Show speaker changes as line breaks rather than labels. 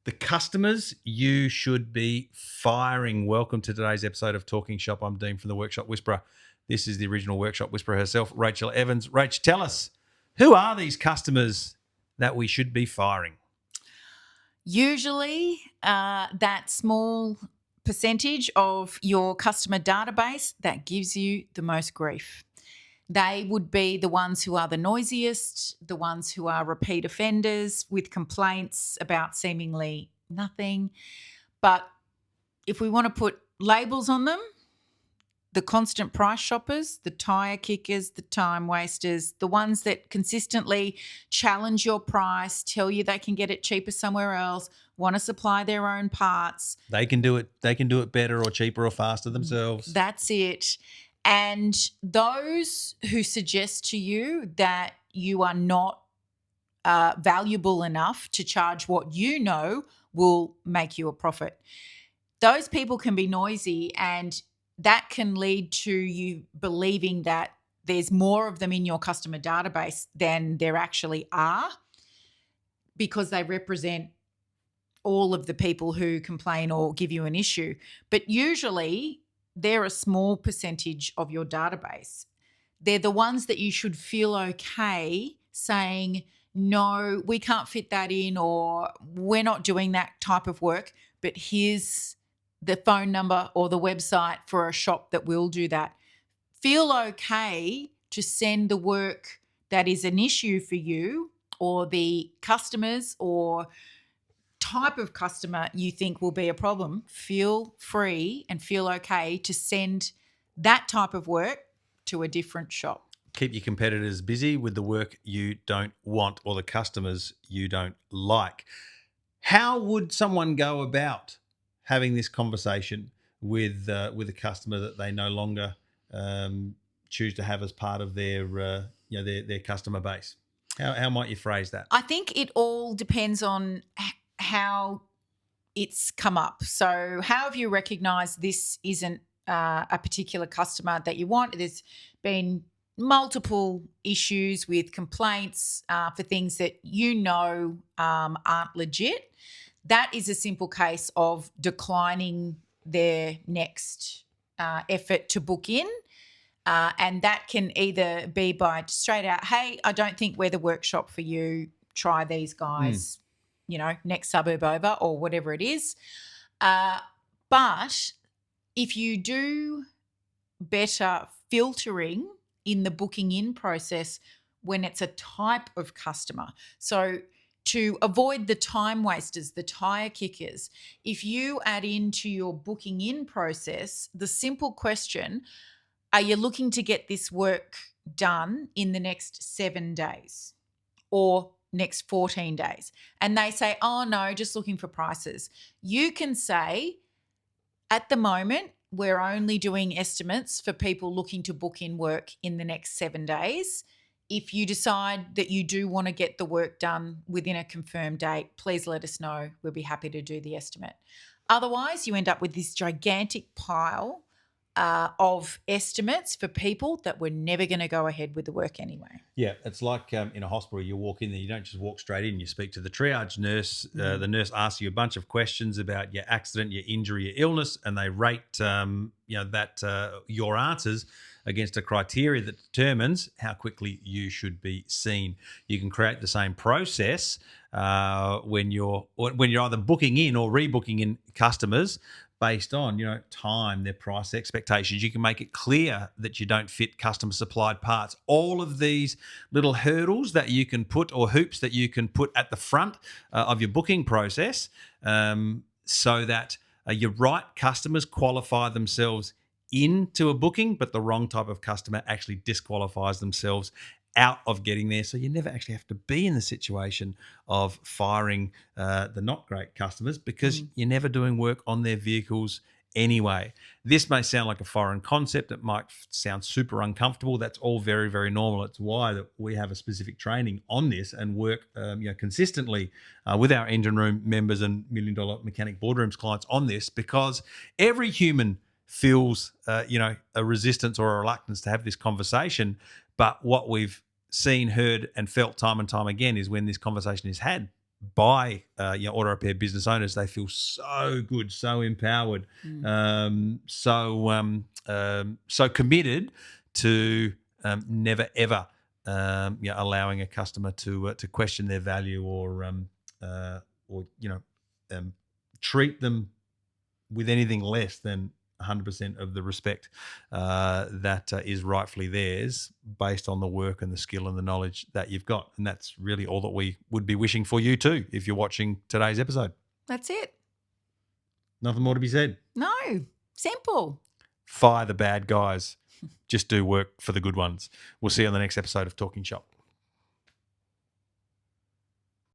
The customers you should be firing. Welcome to today's episode of Talking Shop. I'm Dean from the Workshop Whisperer. This is the original Workshop Whisperer herself, Rachael Evans. Rach, tell us, who are these customers that we should be firing?
Usually, that small percentage of your customer database that gives you the most grief. They would be the ones who are the noisiest, the ones who are repeat offenders with complaints about seemingly nothing. But if we want to put labels on them, the constant price shoppers, the tire kickers, the time wasters, the ones that consistently challenge your price, tell you they can get it cheaper somewhere else, want to supply their own parts.
They can do it. They can do it better or cheaper or faster themselves.
That's it. And those who suggest to you that you are not valuable enough to charge what you know will make you a profit. Those people can be noisy, and that can lead to you believing that there's more of them in your customer database than there actually are, because they represent all of the people who complain or give you an issue. But usually they're a small percentage of your database. They're the ones that you should feel okay saying, no, we can't fit that in, or we're not doing that type of work, but here's the phone number or the website for a shop that will do that. Feel okay to send the work that is an issue for you, or the customers or type of customer you think will be a problem. Feel free and feel okay to send that type of work to a different shop.
Keep your competitors busy with the work you don't want or the customers you don't like. How would someone go about having this conversation with a customer that they no longer choose to have as part of their their customer base? How might you phrase that?
I think it all depends on how it's come up. So how have you recognised this isn't a particular customer that you want? There's been multiple issues with complaints for things that you know aren't legit. That is a simple case of declining their next effort to book in. And that can either be by straight out, hey, I don't think we're the workshop for you. Try these guys, next suburb over, or whatever it is. But if you do better filtering in the booking in process when it's a type of customer, so to avoid the time wasters, the tire kickers, if you add into your booking in process the simple question, are you looking to get this work done in the next 7 days or next 14 days? And they say, oh, no, just looking for prices. You can say, at the moment, we're only doing estimates for people looking to book in work in the next 7 days. If you decide that you do want to get the work done within a confirmed date, please let us know. We'll be happy to do the estimate. Otherwise, you end up with this gigantic pile of estimates for people that were never going to go ahead with the work anyway.
Yeah, it's like in a hospital, you walk in there, you don't just walk straight in, you speak to the triage nurse. The nurse asks you a bunch of questions about your accident, your injury, your illness, and they rate your answers against a criteria that determines how quickly you should be seen. You can create the same process when you're either booking in or rebooking in customers based on time, their price expectations. You can make it clear that you don't fit customer supplied parts. All of these little hurdles that you can put, or hoops that you can put at the front of your booking process, so that your right customers qualify themselves into a booking, but the wrong type of customer actually disqualifies themselves out of getting there. So you never actually have to be in the situation of firing the not great customers, because you're never doing work on their vehicles anyway. This may sound like a foreign concept. It might sound super uncomfortable. That's all very, very normal. It's why that we have a specific training on this and work consistently with our engine room members and $1 Million Mechanic Boardrooms clients on this, because every human feels a resistance or a reluctance to have this conversation. But what we've seen, heard, and felt time and time again is when this conversation is had, by auto repair business owners. They feel so good, so empowered, so committed to never ever allowing a customer to question their value or treat them with anything less than 100% of the respect that is rightfully theirs, based on the work and the skill and the knowledge that you've got. And that's really all that we would be wishing for you too, if you're watching today's episode.
That's it.
Nothing more to be said.
No, simple.
Fire the bad guys. Just do work for the good ones. We'll see you on the next episode of Talking Shop.